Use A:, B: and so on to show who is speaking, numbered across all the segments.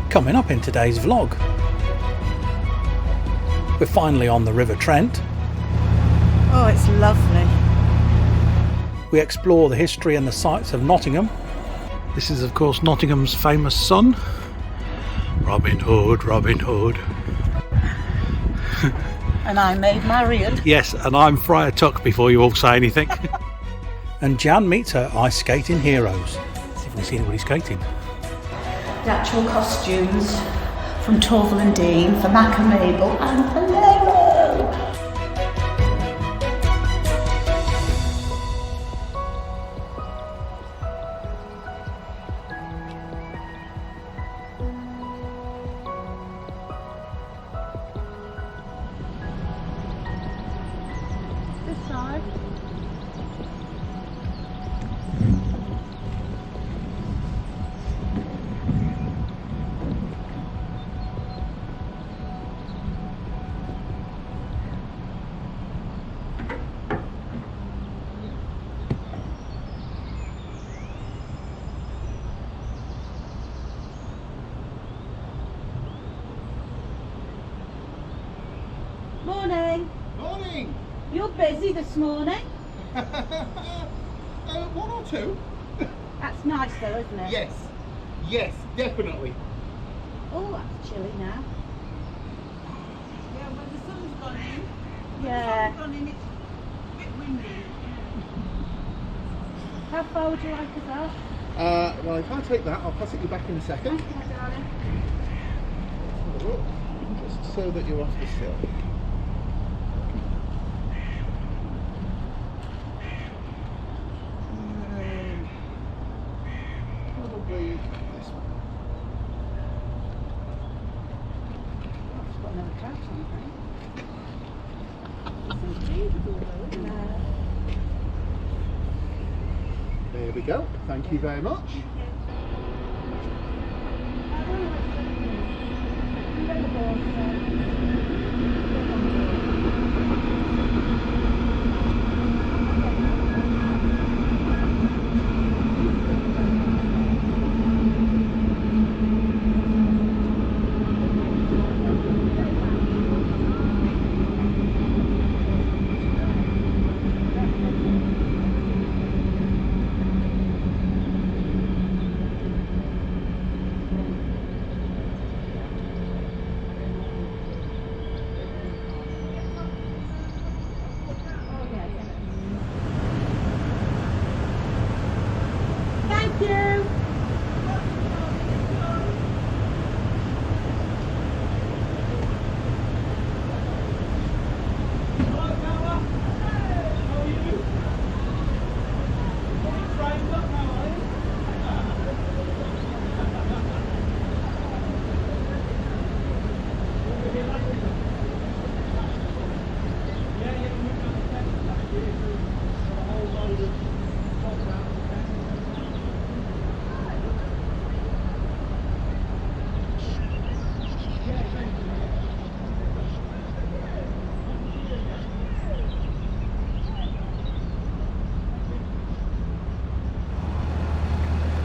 A: Coming up in today's vlog, we're finally on the River Trent.
B: Oh, it's lovely.
A: We explore the history and the sights of Nottingham. This is of course Nottingham's famous son, Robin Hood, Robin Hood.
B: And I'm Maid Marian.
A: Yes, and I'm Friar Tuck before you all say anything. And Jan meets her ice skating heroes. See if we can see anybody skating.
B: The actual costumes from Torval and Dean, for Mac and Mabel, and for Nero. This side. Morning.
C: Morning!
B: You're busy this morning.
C: One or two?
B: That's nice though, isn't it?
C: Yes, yes, definitely.
B: Oh, that's chilly now.
D: Yeah, when the sun's gone in,
B: Yeah.
D: it's a bit windy.
B: How far would you like us off?
C: Well, if I take that, I'll pass it you back in a second.
B: Thank you, my darling.
C: Let's have a look, just so that you're off the sill. Probably this one.
B: I've got another couch on, I think. It's beautiful though, isn't it?
C: There we go. Thank you very much.
B: Thank you.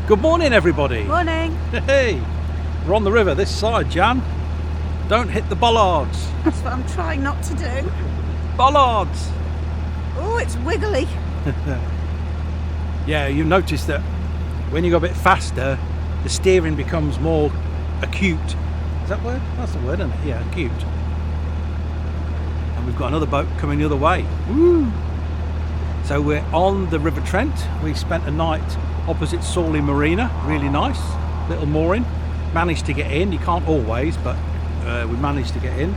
A: Good morning everybody.
B: Morning.
A: Hey, we're on the river this side, Jan. Don't hit the bollards.
B: That's what I'm trying not to do.
A: Bollards!
B: Oh, it's wiggly.
A: Yeah, you notice that when you go a bit faster, the steering becomes more acute. Is that word? That's the word, isn't it? Yeah, acute. And we've got another boat coming the other way. Woo! So we're on the River Trent. We spent a night opposite Sawley Marina. Really nice. Little mooring. Managed to get in. You can't always, but we managed to get in.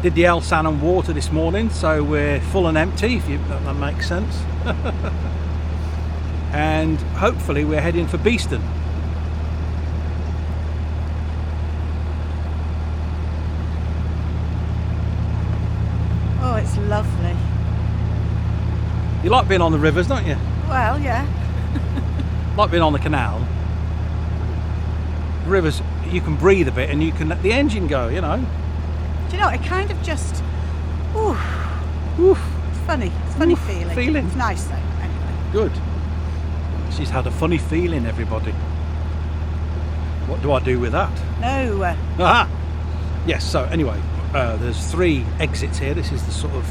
A: Did the El San and water this morning, so we're full and empty, if that makes sense. And hopefully we're heading for Beeston.
B: Oh, it's lovely.
A: You like being on the rivers, don't you?
B: Well, yeah.
A: Like being on the canal. Rivers, you can breathe a bit and you can let the engine go, you know.
B: Do you know, it kind of just, ooh,
A: Oof.
B: it's funny. It's a funny feeling.
A: feeling.
B: It's nice though, anyway.
A: Good. She's had a funny feeling, everybody. What do I do with that?
B: No.
A: Aha! Yes, so anyway, there's 3 exits here. This is the sort of,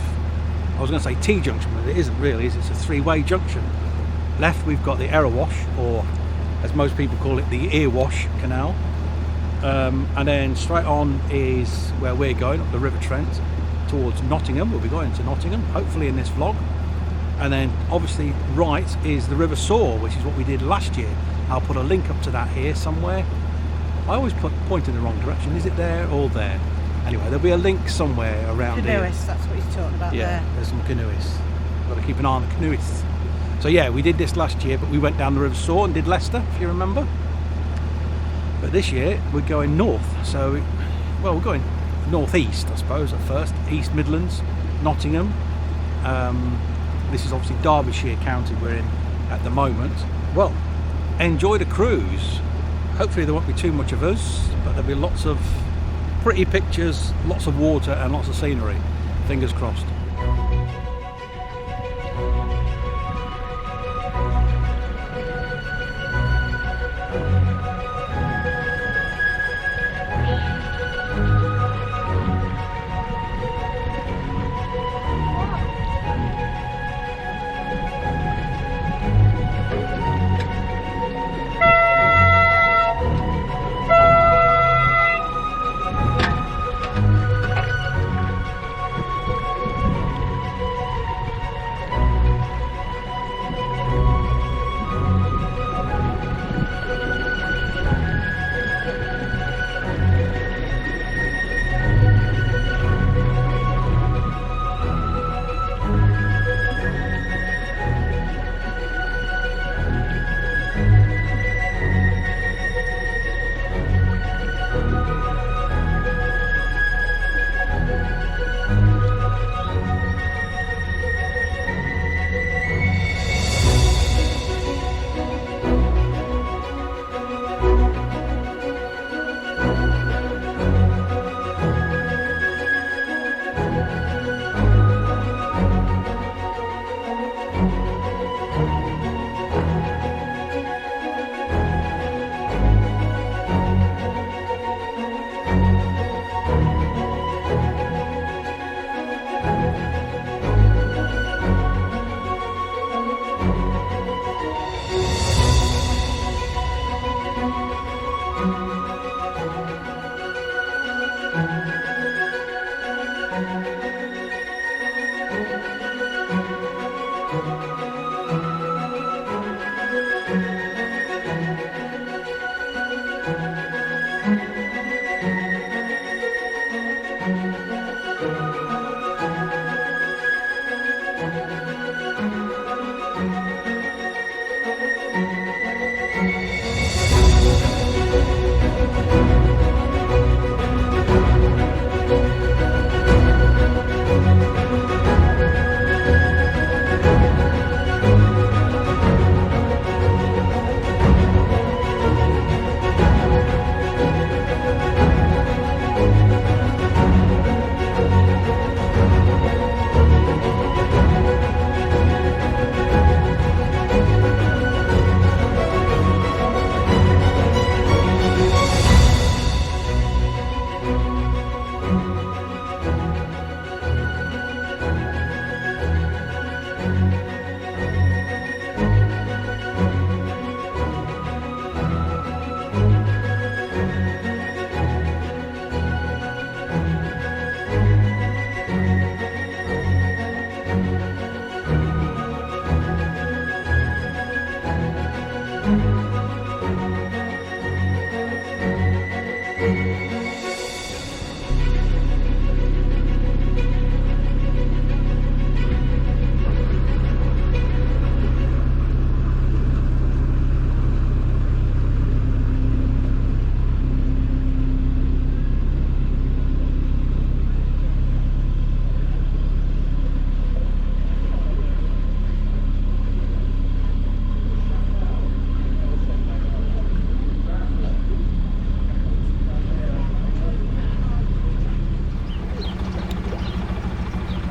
A: I was going to say T-junction, but it isn't really, it's a 3-way junction. Left we've got the Erewash, or as most people call it, the Earwash Canal. And then straight on is where we're going, up the River Trent towards Nottingham. We'll be going to Nottingham, hopefully in this vlog. And then obviously right is the River Soar, which is what we did last year. I'll put a link up to that here somewhere. I always point in the wrong direction. Is it there or there? Anyway, there'll be a link somewhere around here.
B: Canoeists, that's what he's talking about
A: Yeah,
B: there.
A: there's some canoeists. Got to keep an eye on the canoeists. So yeah, we did this last year, but we went down the River Soar and did Leicester, if you remember. But this year we're going north, so well, we're going northeast, I suppose, at first. East Midlands, Nottingham. This is obviously Derbyshire County we're in at the moment. Well, enjoy the cruise. Hopefully there won't be too much of us, but there'll be lots of pretty pictures, lots of water and lots of scenery. Fingers crossed.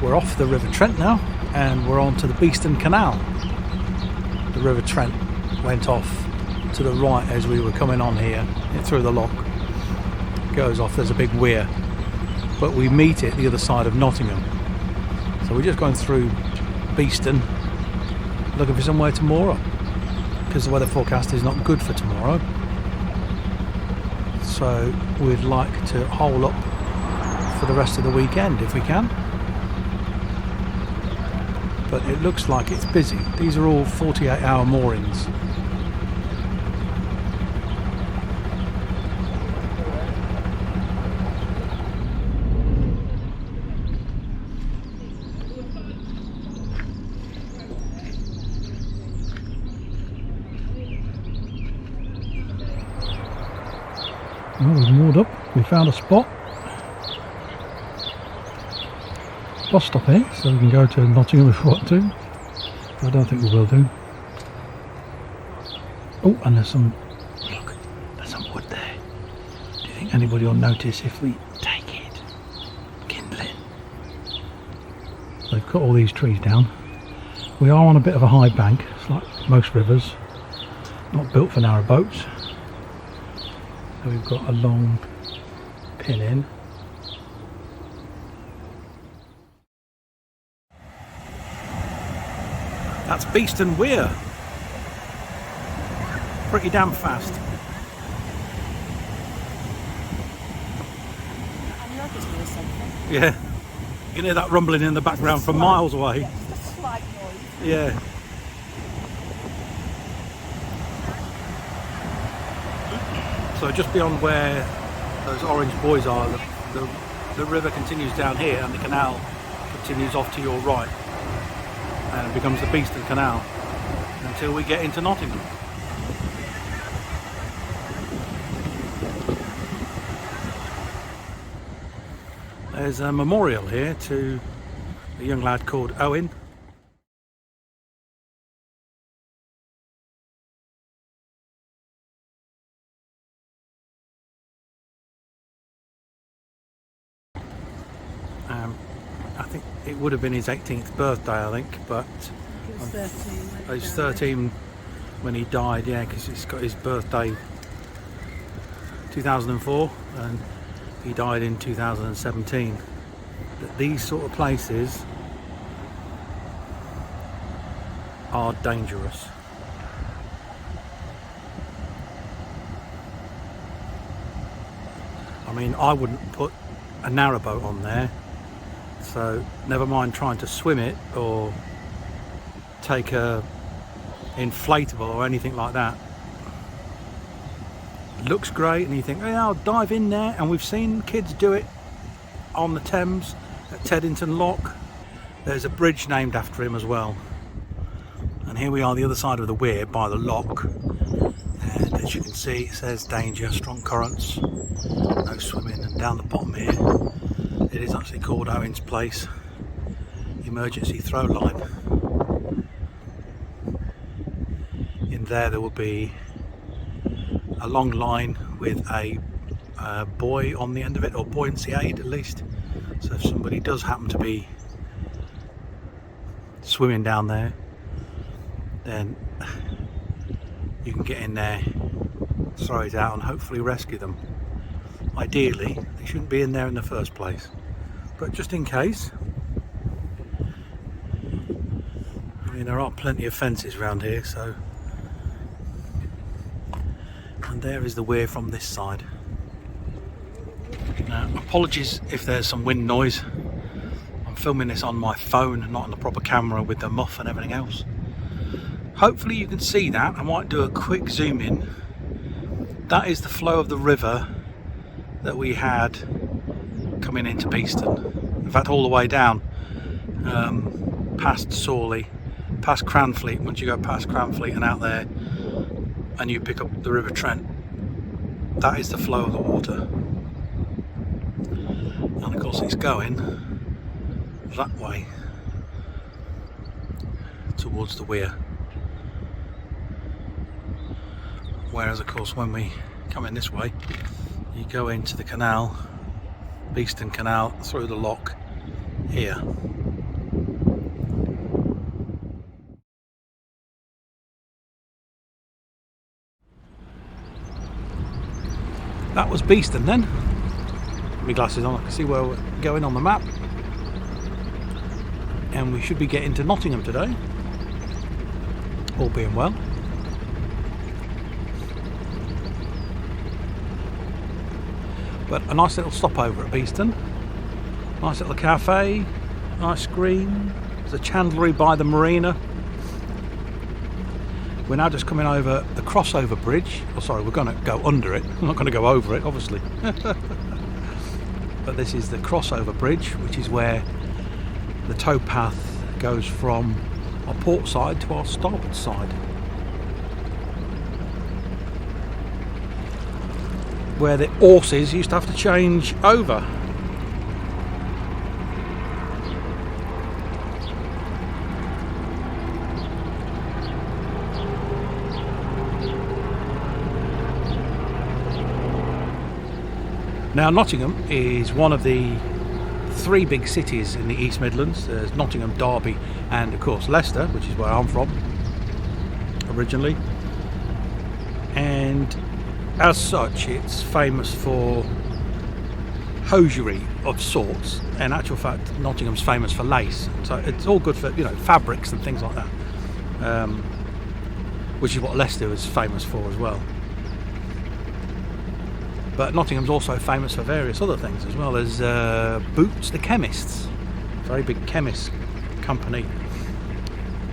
A: We're off the River Trent now and we're on to the Beeston Canal. The River Trent went off to the right as we were coming on here, through the lock. Goes off, there's a big weir. But we meet it the other side of Nottingham. So we're just going through Beeston, looking for somewhere to moor up, because the weather forecast is not good for tomorrow. So we'd like to hole up for the rest of the weekend if we can. But it looks like it's busy. These are all 48-hour moorings. Well, we've moored up. We found a spot. Bus stop here, so we can go to Nottingham if we want to. But I don't think we will do. Oh, and there's some, look, there's some wood there. Do you think anybody will notice if we take it? Kindling. They've cut all these trees down. We are on a bit of a high bank. It's like most rivers. Not built for narrow boats. So we've got a long pin in. That's Beeston Weir. Pretty damn fast. Yeah. You can hear that rumbling in the background from miles away.
B: Yes, a slight noise.
A: Yeah. So just beyond where those orange buoys are, the river continues down here and the canal continues off to your right. And it becomes the Beeston Canal until we get into Nottingham. There's a memorial here to a young lad called Owen. I think it would have been his 18th birthday, I think, but
B: He was 13.
A: he was 13 when he died, yeah, because he's got his birthday 2004 and he died in 2017. But these sort of places are dangerous. I mean, I wouldn't put a narrowboat on there, so never mind trying to swim it or take a inflatable or anything like that. It looks great and you think, yeah, I'll dive in there, and we've seen kids do it on the Thames at Teddington Lock. There's a bridge named after him as well, and here we are the other side of the weir by the lock, and as you can see it says danger, strong currents, no swimming. And down the bottom here it is actually called Owen's Place emergency throw line. In there will be a long line with a buoy on the end of it, or buoyancy aid at least, so if somebody does happen to be swimming down there, then you can get in there, throw it out and hopefully rescue them. Ideally they shouldn't be in there in the first place, but just in case. I mean, there are plenty of fences around here, so. And there is the weir from this side. Now, apologies if there's some wind noise. I'm filming this on my phone, not on the proper camera with the muff and everything else. Hopefully you can see that. I might do a quick zoom in. That is the flow of the river that we had coming into Beeston. In fact, all the way down past Sawley, past Cranfleet. Once you go past Cranfleet and out there and you pick up the River Trent, that is the flow of the water. And of course it's going that way towards the weir. Whereas of course when we come in this way, you go into the canal, Beeston Canal, through the lock here. that was Beeston then. Put my glasses on, I can see where we're going on the map. And we should be getting to Nottingham today, all being well. But a nice little stopover at Beeston. Nice little cafe, ice cream. There's a chandlery by the marina. We're now just coming over the crossover bridge. Oh, sorry, we're going to go under it. I'm not going to go over it, obviously. But this is the crossover bridge, which is where the towpath goes from our port side to our starboard side. Where the horses used to have to change over. Now Nottingham is one of the three big cities in the East Midlands. There's Nottingham, Derby and of course Leicester, which is where I'm from originally. And as such it's famous for hosiery of sorts. In actual fact Nottingham's famous for lace. So it's all good for, you know, fabrics and things like that. Which is what Leicester is famous for as well. But Nottingham's also famous for various other things as well. There's Boots the Chemists, very big chemist company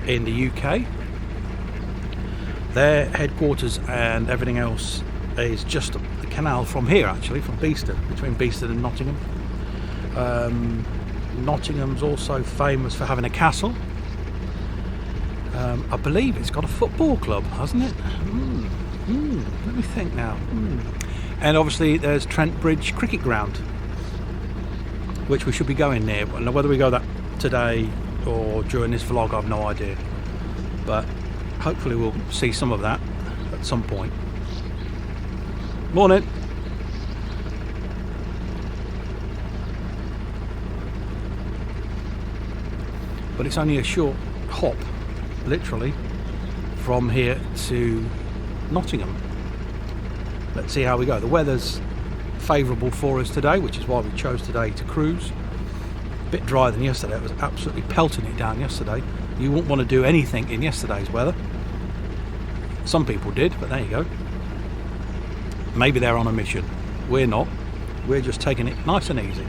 A: in the UK. Their headquarters and everything else is just up the canal from here, actually, from Beeston, between Beeston and Nottingham. Nottingham's also famous for having a castle. I believe it's got a football club, hasn't it? Let me think now. And obviously there's Trent Bridge Cricket Ground, which we should be going near. Now whether we go that today or during this vlog, I've no idea. But hopefully we'll see some of that at some point. Morning. But it's only a short hop, literally, from here to Nottingham. Let's see how we go. The weather's favourable for us today, which is why we chose today to cruise. A bit drier than yesterday. It was absolutely pelting it down yesterday. You wouldn't want to do anything in yesterday's weather. Some people did, but there you go. Maybe they're on a mission. We're not. We're just taking it nice and easy.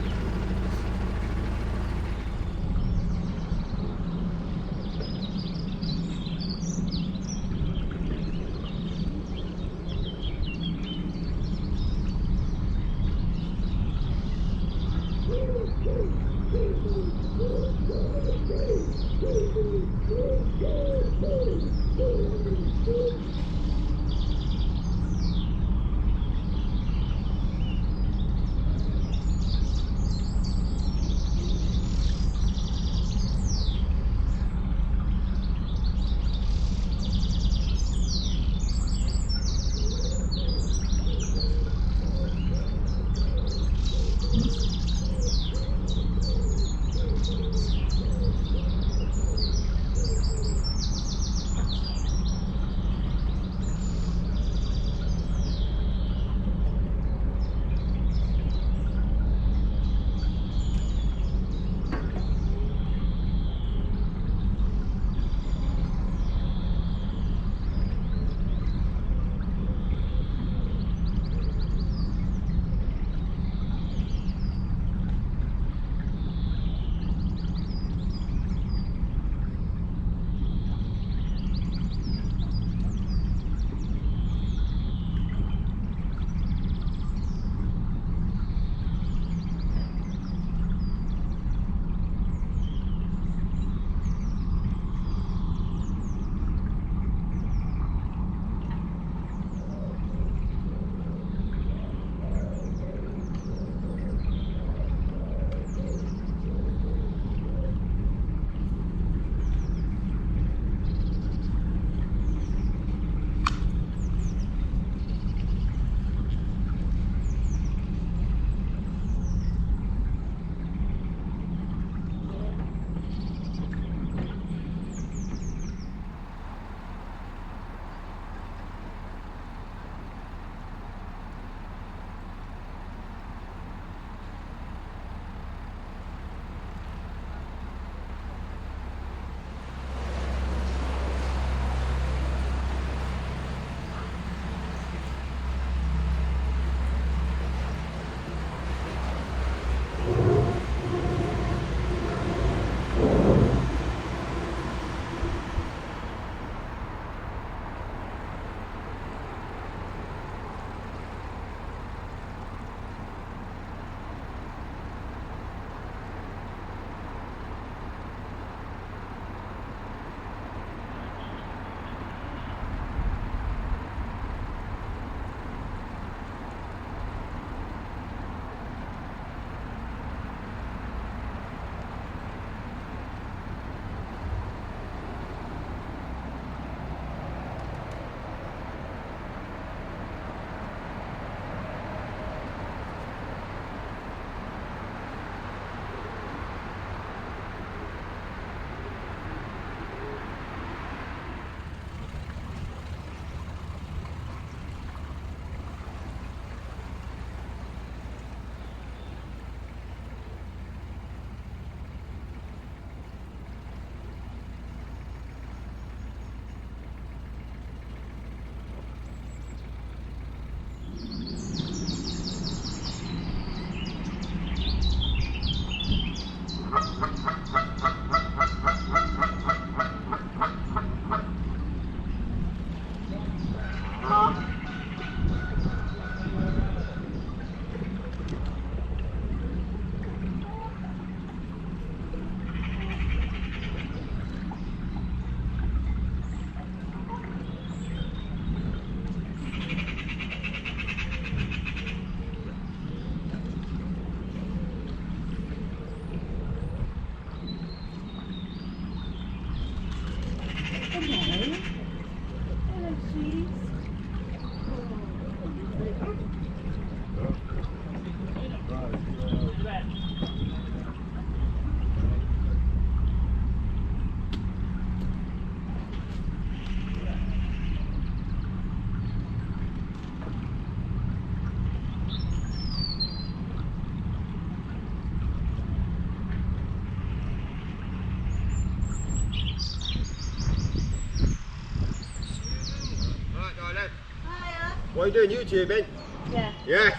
E: What are you doing, YouTubing?
B: Yeah.
E: Yeah,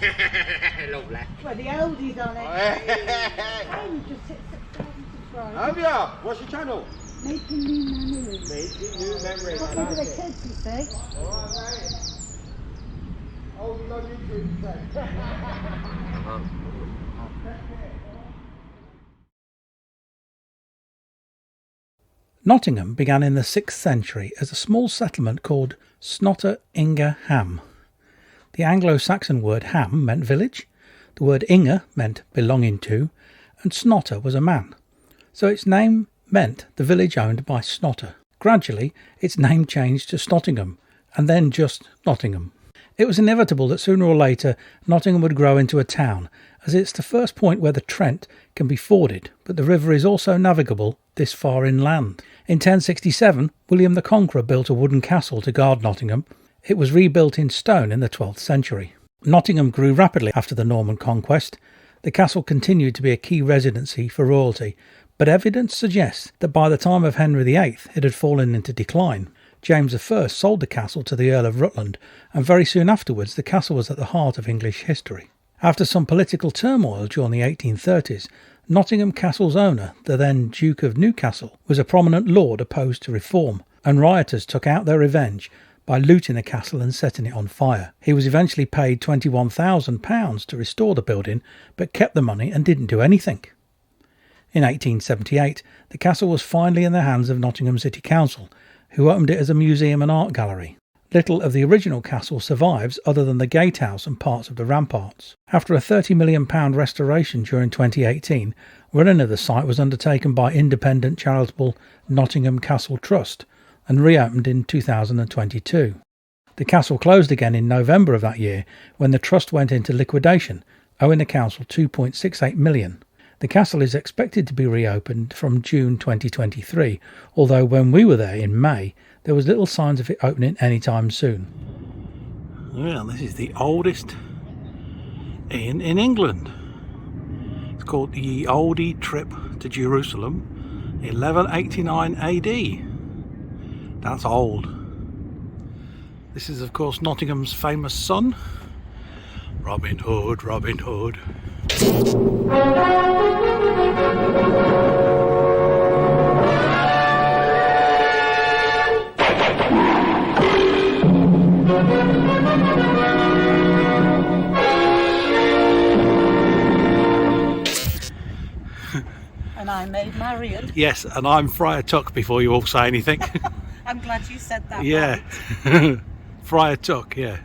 E: lovely.
B: Well, the oldies on it. Hey, you just hit 6,000 subscribers.
E: Have ya? What's your channel?
B: Making new memories.
E: Making new memories.
B: What for the kids, you say?
E: Alright, mate. Oldies on YouTube, you say?
A: Nottingham began in the 6th century as a small settlement called Snotter Inga Ham. The Anglo-Saxon word ham meant village, the word Inga meant belonging to, and Snotter was a man. So its name meant the village owned by Snotter. Gradually, its name changed to Snottingham, and then just Nottingham. It was inevitable that sooner or later Nottingham would grow into a town, as it's the first point where the Trent can be forded, but the river is also navigable this far inland. In 1067, William the Conqueror built a wooden castle to guard Nottingham. It was rebuilt in stone in the 12th century. Nottingham grew rapidly after the Norman conquest. The castle continued to be a key residency for royalty, but evidence suggests that by the time of Henry VIII it had fallen into decline. James I sold the castle to the Earl of Rutland, and very soon afterwards the castle was at the heart of English history. After some political turmoil during the 1830s, Nottingham Castle's owner, the then Duke of Newcastle, was a prominent lord opposed to reform, and rioters took out their revenge by looting the castle and setting it on fire. He was eventually paid £21,000 to restore the building, but kept the money and didn't do anything. In 1878, the castle was finally in the hands of Nottingham City Council, who opened it as a museum and art gallery. Little of the original castle survives other than the gatehouse and parts of the ramparts. After a £30 million restoration during 2018, running of the site was undertaken by independent charitable Nottingham Castle Trust and reopened in 2022. The castle closed again in November of that year when the trust went into liquidation, owing the council £2.68 million. The castle is expected to be reopened from June 2023, although when we were there in May, there was little signs of it opening anytime soon. Well, this is the oldest inn in England. It's called the Ye Olde Trip to Jerusalem, 1189 AD. That's old. This is, of course, Nottingham's famous son, Robin Hood, Robin Hood.
B: And I made Marion.
A: Yes, and I'm Friar Tuck before you all say anything.
B: I'm glad you said that.
A: Yeah. Friar Tuck, yeah.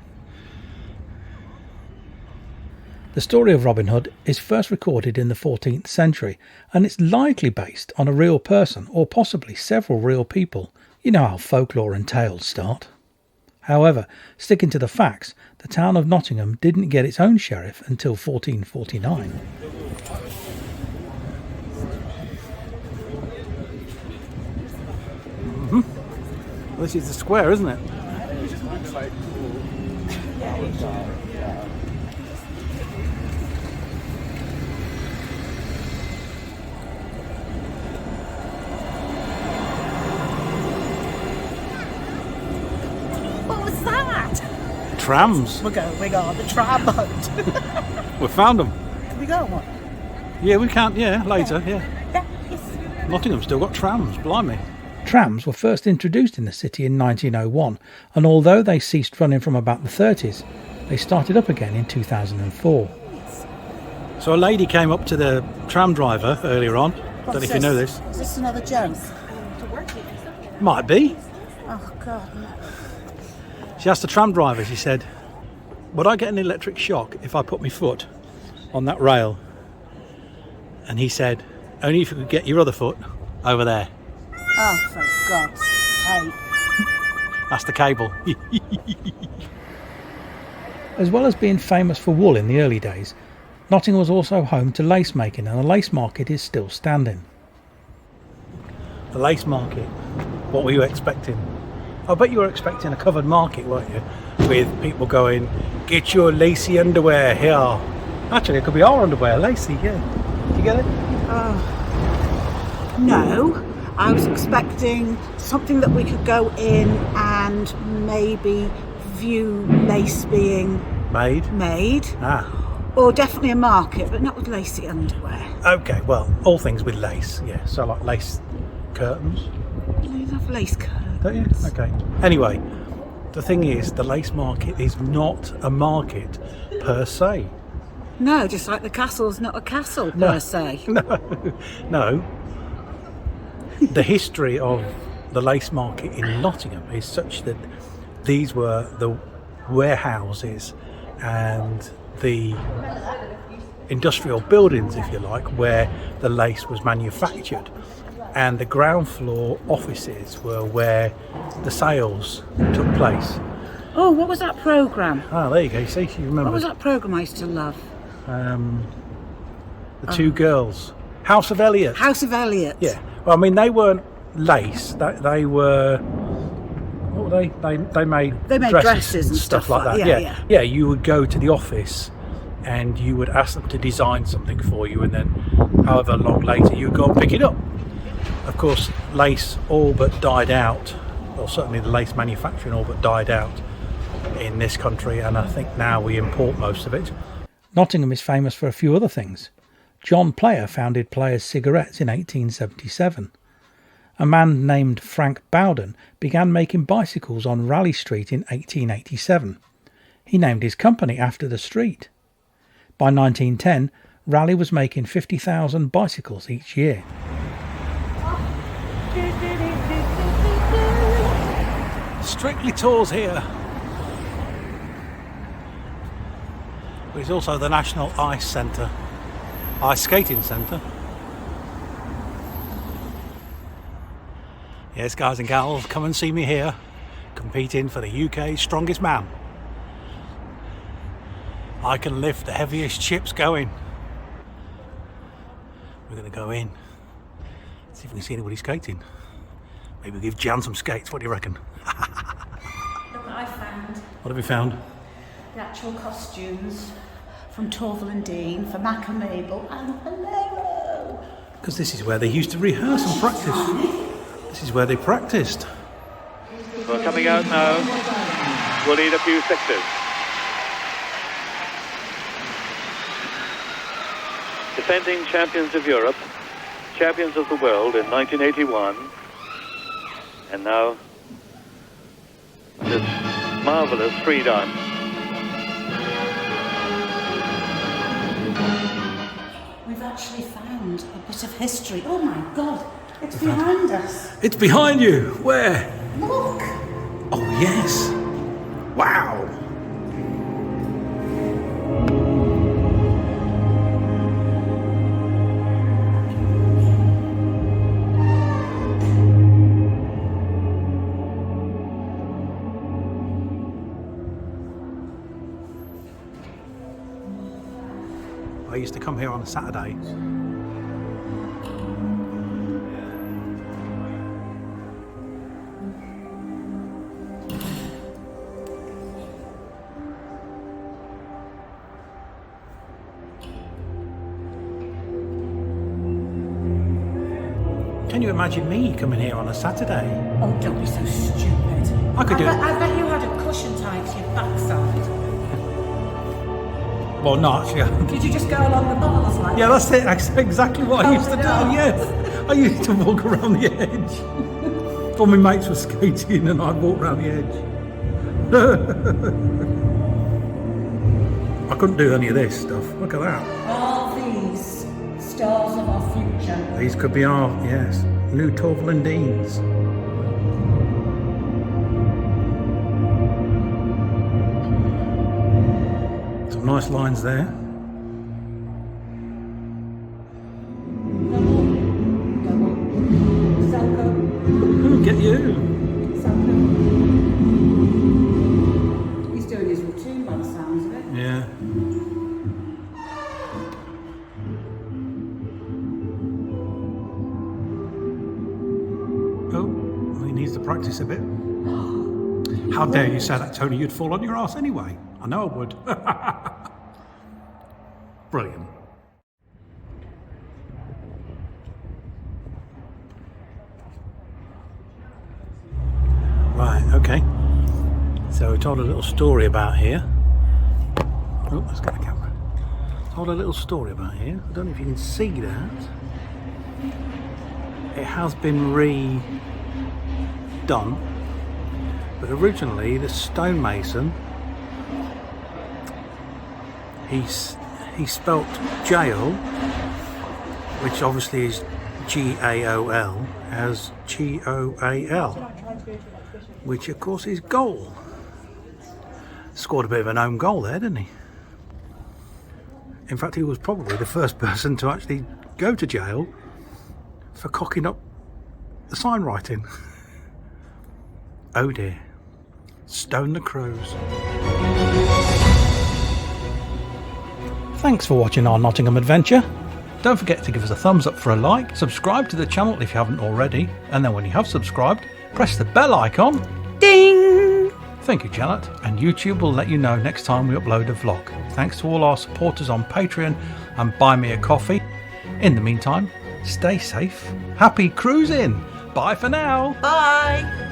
A: The story of Robin Hood is first recorded in the 14th century, and it's likely based on a real person, or possibly several real people. You know how folklore and tales start. However, sticking to the facts, the town of Nottingham didn't get its own sheriff until 1449. This is the square, isn't it?
B: What was that?
A: Trams.
B: We're on the tram boat.
A: We found them.
B: Can we go on one?
A: Yeah, we can't. Yeah, later. Yeah.
B: Yes.
A: Nottingham's still got trams. Blimey. Trams were first introduced in the city in 1901, and although they ceased running from about the 30s, they started up again in 2004. So a lady came up to the tram driver earlier on. Don't know if you know this.
B: Is this another joke?
A: Might be.
B: Oh, God.
A: She asked the tram driver, she said, would I get an electric shock if I put my foot on that rail? And he said, only if you could get your other foot over there.
B: Oh, for God's sake.
A: That's the cable. As well as being famous for wool in the early days, Nottingham was also home to lace making, and the lace market is still standing. The lace market? What were you expecting? I bet you were expecting a covered market, weren't you? With people going, get your lacy underwear here. Actually, it could be our underwear, lacy, yeah. Do you get it?
B: No. I was expecting something that we could go in and maybe view lace being
A: Made?
B: or definitely a market, but not with lacy underwear.
A: Okay, well, all things with lace, yeah. So like lace curtains.
B: You love lace curtains.
A: Don't you? Okay. Anyway, the thing is, the lace market is not a market per se.
B: No, just like the castle's not a castle per se.
A: No. The history of the lace market in Nottingham is such that these were the warehouses and the industrial buildings, if you like, where the lace was manufactured, and the ground floor offices were where the sales took place.
B: Oh, what was that programme?
A: There you go. You see, you remember.
B: What was that programme I used to love?
A: The two girls, House of Elliot.
B: House of Elliot.
A: Yeah. Well, I mean, they weren't lace. They were. What were they? They made
B: dresses and stuff
A: like that.
B: Yeah.
A: Yeah. You would go to the office, and you would ask them to design something for you, and then, however long later, you would go and pick it up. Of course, lace all but died out, or certainly the lace manufacturing all but died out in this country, and I think now we import most of it. Nottingham is famous for a few other things. John Player founded Player's Cigarettes in 1877. A man named Frank Bowden began making bicycles on Raleigh Street in 1887. He named his company after the street. By 1910, Raleigh was making 50,000 bicycles each year. Strictly Tours here. But it's also the National Ice Centre, Ice Skating Centre. Yes, guys and gals, come and see me here, competing for the UK's strongest man. I can lift the heaviest ships going. We're going to go in, see if we can see anybody skating. Maybe give Jan some skates, what do you reckon?
B: Look what I found.
A: What have you found?
B: The actual costumes from Torval and Dean for Mac and Mabel and for Nero.
A: Because this is where they used to rehearse and practice. This is where they practiced.
F: Well, coming out now, we'll need a few sixes. Defending champions of Europe, champions of the world in 1981, and now this marvellous freedom.
B: We've actually found a bit of history. Oh my God, it's behind us.
A: It's behind you. Where?
B: Look.
A: Oh, yes. Wow. I used to come here on a Saturday. Can you imagine me coming here on a Saturday?
B: Oh, don't be so stupid.
A: I could do it.
B: I bet you had a cushion tied to your backside.
A: Well, not actually.
B: Did you just go along the bars like
A: Yeah, that's it. That's exactly what I used to do.
B: no.
A: Yes, I used to walk around the edge. All my mates were skating, and I'd walk around the edge. I couldn't do any of this stuff. Look at that.
B: Are these stars of our future?
A: These could be our new Torval and Deans. Some nice lines there. Who'll get you?
B: He's doing his routine by the sounds of it.
A: Yeah. Oh, he needs to practice a bit. How dare you say that, Tony? You'd fall on your arse anyway. I know I would. Brilliant. Right, okay. So we told a little story about here. Oh, let's get the camera. Told a little story about here. I don't know if you can see that. It has been redone, but originally the stonemason, he spelt jail, which obviously is G-A-O-L, as G-O-A-L, which of course is goal. Scored a bit of an own goal there, didn't he? In fact, he was probably the first person to actually go to jail for cocking up the sign writing. Oh dear. Stone the crows. Thanks for watching our Nottingham adventure. Don't forget to give us a thumbs up for a like, subscribe to the channel if you haven't already, and then when you have subscribed, press the bell icon. Ding! Thank you, Janet, and YouTube will let you know next time we upload a vlog. Thanks to all our supporters on Patreon and Buy Me a Coffee. In the meantime, stay safe, happy cruising. Bye for now.
B: Bye.